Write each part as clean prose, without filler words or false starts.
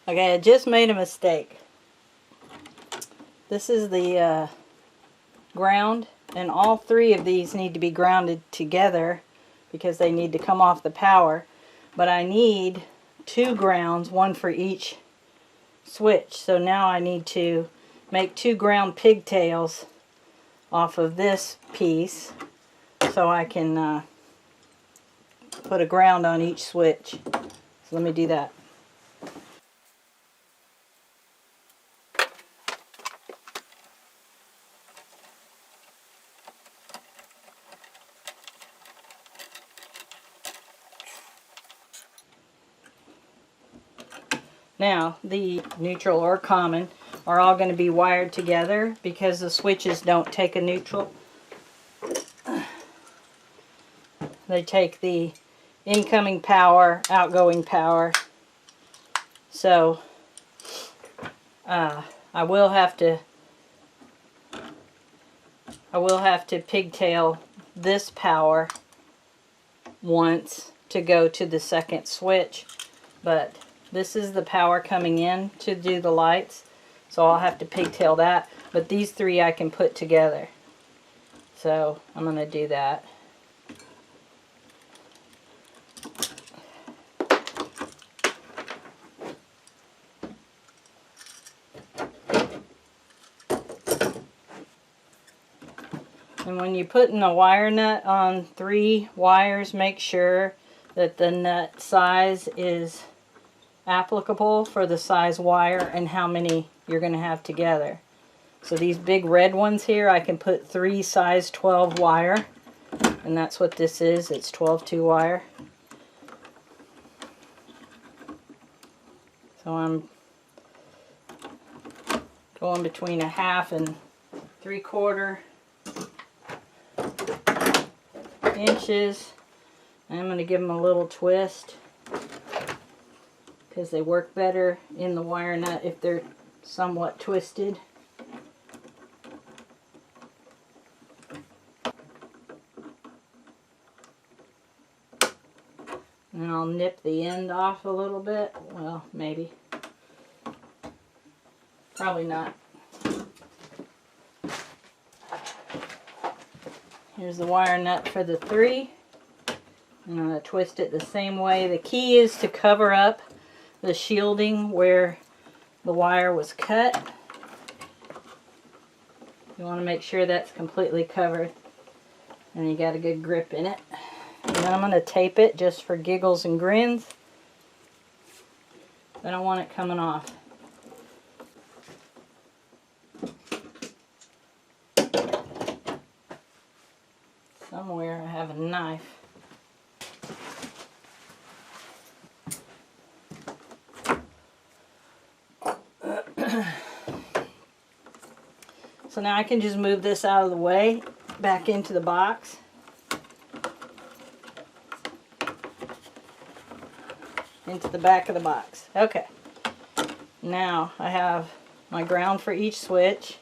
Okay, I just made a mistake. This is the ground, and all three of these need to be grounded together because they need to come off the power. But I need 2 grounds, one for each switch. So now I need to make 2 ground pigtails off of this piece so I can put a ground on each switch. So let me do that. Now, the neutral or common are all going to be wired together because the switches don't take a neutral. They take the incoming power, outgoing power. So, I will have to pigtail this power once to go to the second switch, but this is the power coming in to do the lights, so I'll have to pigtail that, but these 3 I can put together. So I'm going to do that. And when you're putting a wire nut on 3 wires, make sure that the nut size is applicable for the size wire and how many you're going to have together. So these big red ones here, I can put 3 size 12 wire, and that's what this is. It's 12-2 wire. So I'm going between 1/2 and 3/4 inches. I'm going to give them a little twist because they work better in the wire nut if they're somewhat twisted. And I'll nip the end off a little bit. Well, maybe. Probably not. Here's the wire nut for the 3. I'm going to twist it the same way. The key is to cover up the shielding where the wire was cut. You want to make sure that's completely covered and you got a good grip in it. And then I'm going to tape it just for giggles and grins. I don't want it coming off. Somewhere I have a knife. So now I can just move this out of the way, back into the box. Into the back of the box. Okay. Now I have my ground for each switch.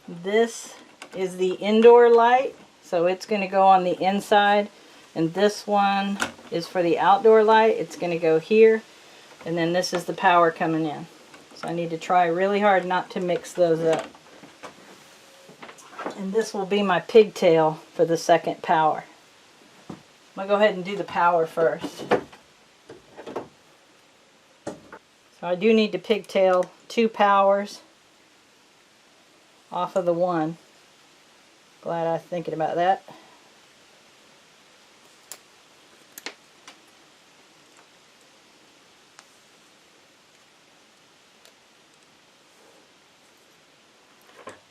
This is the indoor light, so it's going to go on the inside, and this one is for the outdoor light. It's going to go here, and then this is the power coming in. So I need to try really hard not to mix those up. And this will be my pigtail for the second power. I'm going to go ahead and do the power first. So I do need to pigtail 2 powers off of the one. Glad I was thinking about that.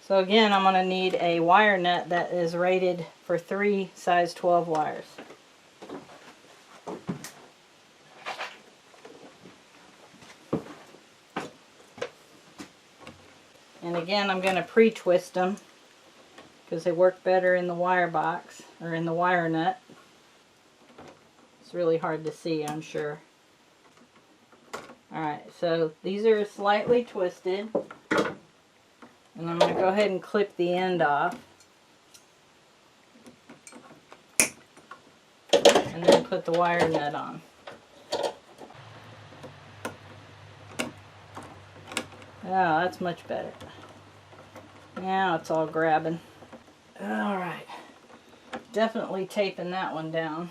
So again, I'm going to need a wire nut that is rated for 3 size 12 wires. And again, I'm going to pre-twist them because they work better in the wire box or in the wire nut. It's really hard to see, I'm sure. Alright, so these are slightly twisted. And I'm going to go ahead and clip the end off. And then put the wire nut on. Oh, that's much better. Now it's all grabbing. All right. Definitely taping that one down.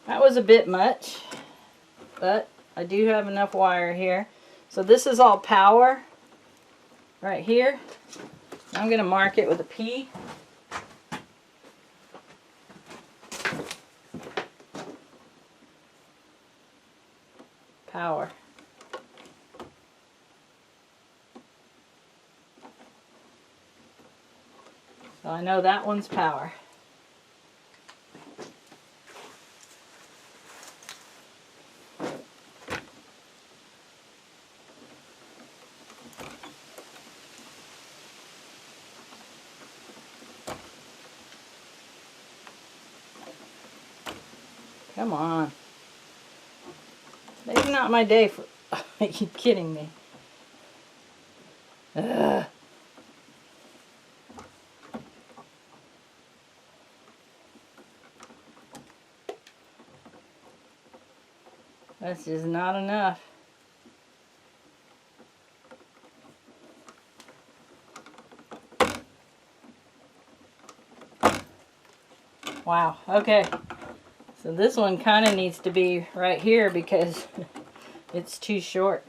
That was a bit much, but I do have enough wire here. So this is all power right here. I'm going to mark it with a P. Power. So I know that one's power. Come on. Maybe not my day for... Are you kidding me? Ugh. That's just not enough. Wow, okay. So this one kind of needs to be right here because it's too short.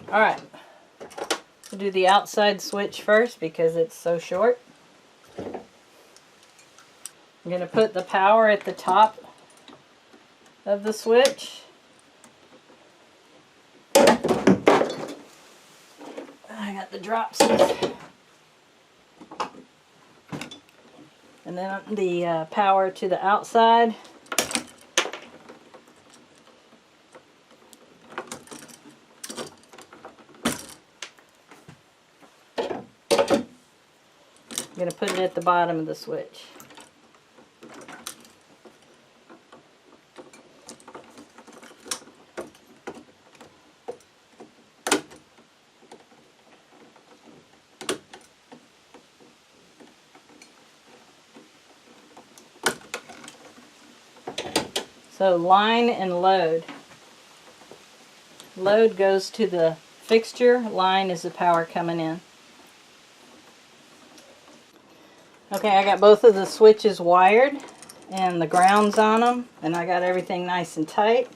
Alright, we'll do the outside switch first because it's so short. I'm going to put the power at the top of the switch. I got the dropsies. And then the power to the outside. I'm going to put it at the bottom of the switch. So line and load. Load goes to the fixture, line is the power coming in. Okay, I got both of the switches wired and the grounds on them, and I got everything nice and tight.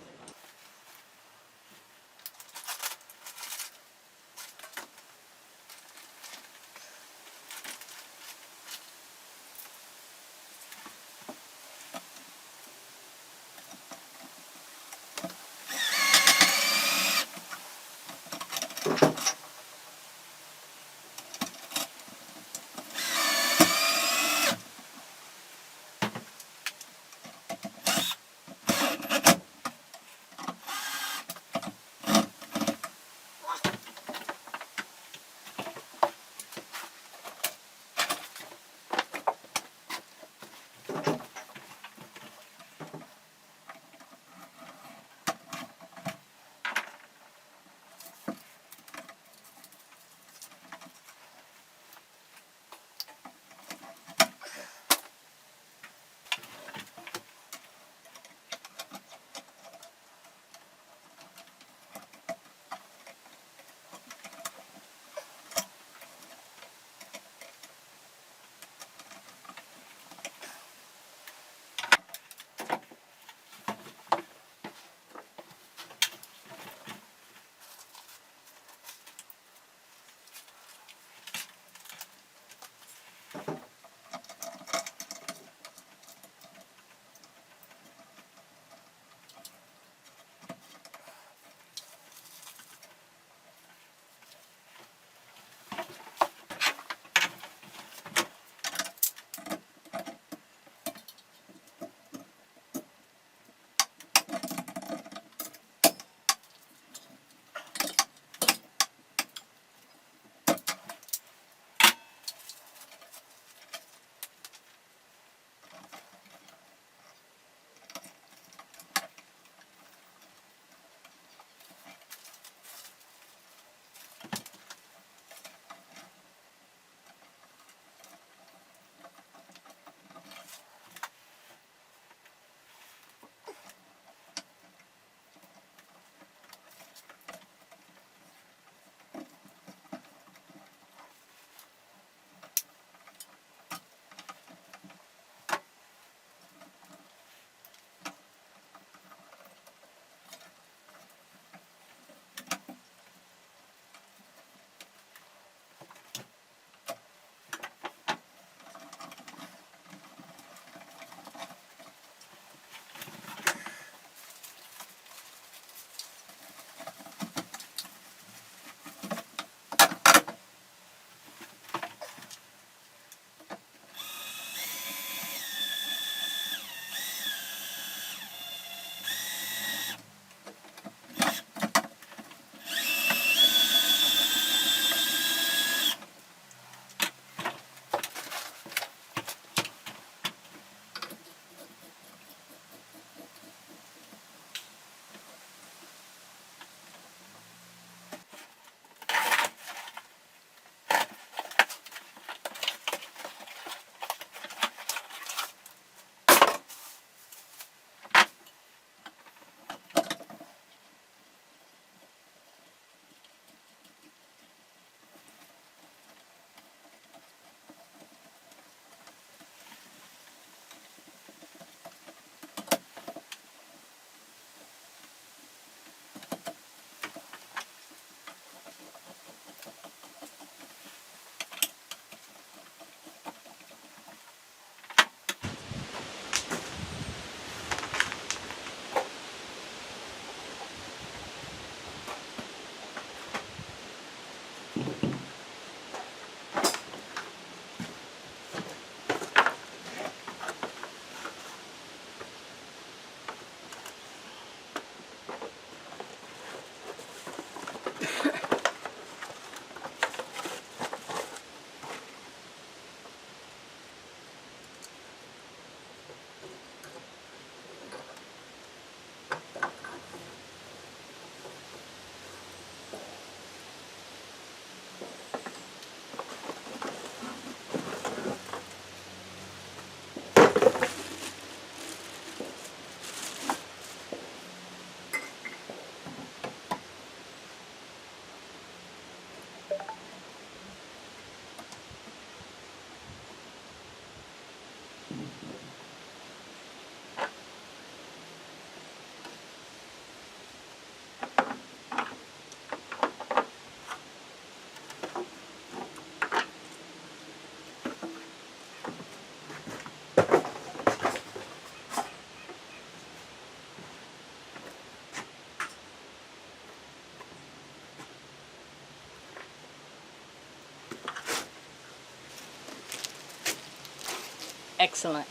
Excellent.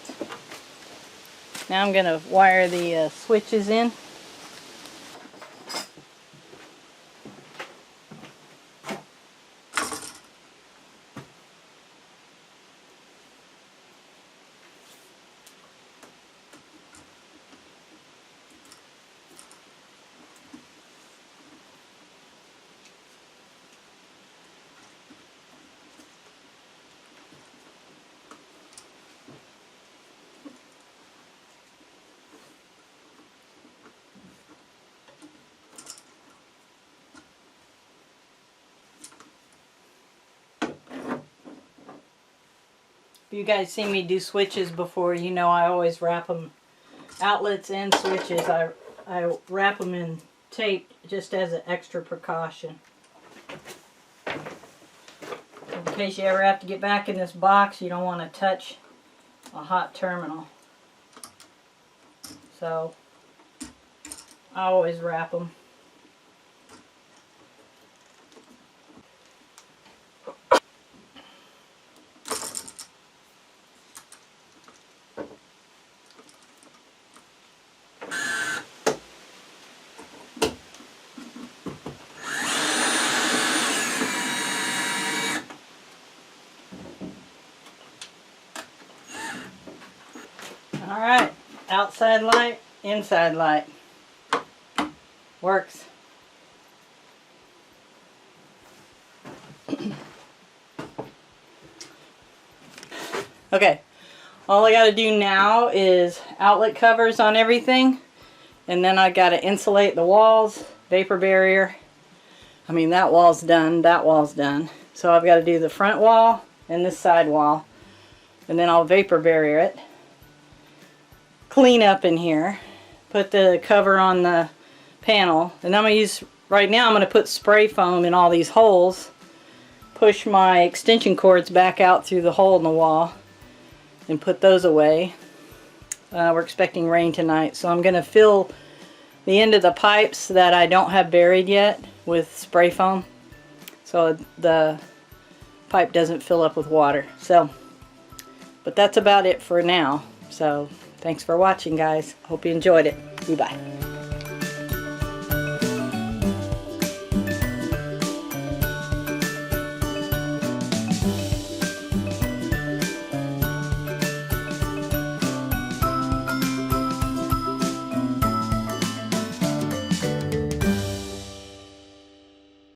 Now I'm going to wire the switches in. If you guys see me do switches before, you know I always wrap them, outlets and switches, I wrap them in tape just as an extra precaution. In case you ever have to get back in this box, you don't want to touch a hot terminal. So I always wrap them. Alright, outside light, inside light. Works. Okay, all I gotta do now is outlet covers on everything, and then I gotta insulate the walls, vapor barrier. I mean, that wall's done, that wall's done. So I've gotta do the front wall and this side wall, and then I'll vapor barrier it. Clean up in here, put the cover on the panel, and I'm going to use, right now I'm going to put spray foam in all these holes, push my extension cords back out through the hole in the wall and put those away. We're expecting rain tonight, so I'm going to fill the end of the pipes that I don't have buried yet with spray foam so the pipe doesn't fill up with water. So, but that's about it for now. So thanks for watching, guys. Hope you enjoyed it. Bye.